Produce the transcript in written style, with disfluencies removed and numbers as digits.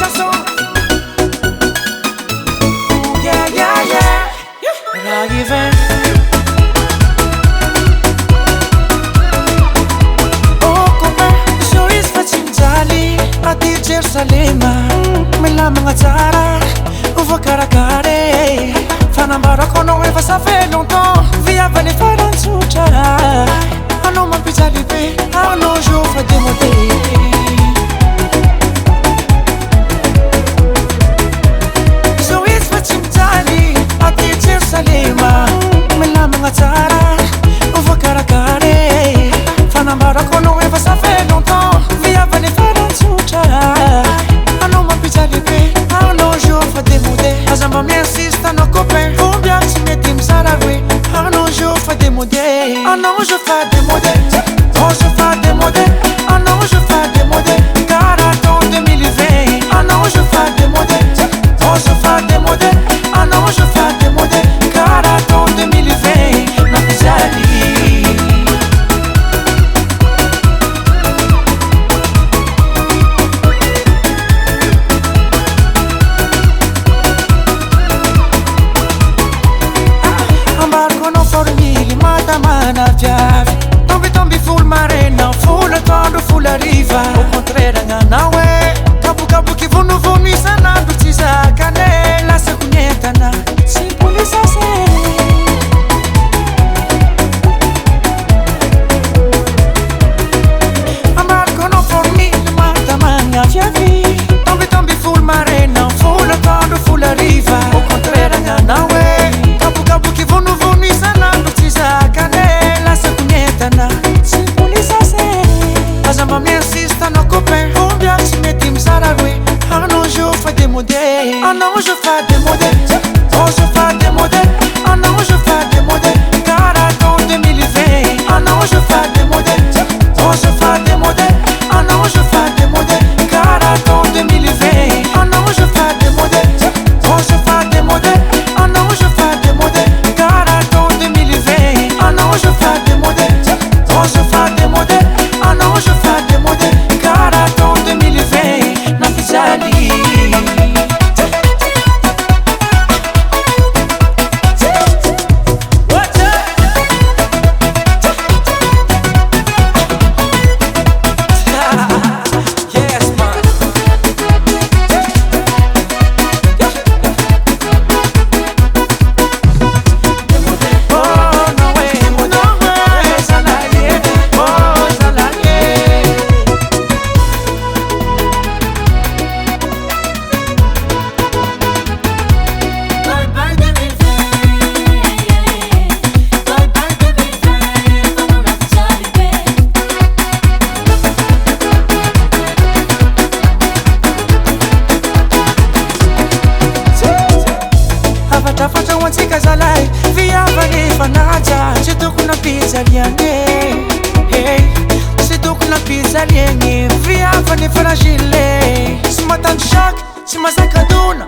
chanson. Yeah, yeah, yeah. Raiven. Oh, come joyous faccinjali ati Jerusalema. Mela mga tsara uvakarakare. Fanambarako no efa ça fait longtemps. Via vani faranzucha. Ano mampijalibe, ano jo fa Démodé. Salema, mela mga tsara uvakarakare. Fanambarako no efa ça fait longtemps. Via vani faranzucha. Ano mampijalibe, ano jo fa Démodé. Azamba mi insista no copain. Combien tu mets mzara oui. Ano jo fa Démodé. Ano je fa Démodé. Oh je fa Démodé. Ano je fa Démodé. Caraton 2020. Ano je fa Démodé. Oh je fa Démodé. Ano je fa Démodé. Caraton 2020. Na pizzaria. Ambarco no formili, matamana piavi. Tombi full marena, full tondo, full riva. O contraire nga nawe. Kapu ki vunu sanando tisa canela sa kunyetana. Simpolisa se. Ambarco no formili, matamana piavi. Tombi full marena, full tondo, full riva. O contraire nga nawe. Kapu ki vunu sanando tisa canela sa kunyetana. Simpolisa se. Azamba mi insista no copain. Combien tu mets mzara oui. Ano je fa Démodé. Ano je fa Démodé. Oh je fa Démodé. Ano je fa Démodé. Caraton 2020. Ano je fa Démodé. Oh je fa Démodé. Ano je fa Démodé. Caraton 2020. Ano je fa Démodé. Oh je fa Démodé. Ano je fa Démodé. Caraton 2020. Ano je fa Démodé. Oh je fa Démodé. Ano je fa Démodé. Caraton 2020. Na pizzaria. Afata wantika zalai. Via vani fanaja. Situk na pizzaria nge. Hey, situk na pizzaria nge. Via vani fragile. Simatan shak, simazakaduna.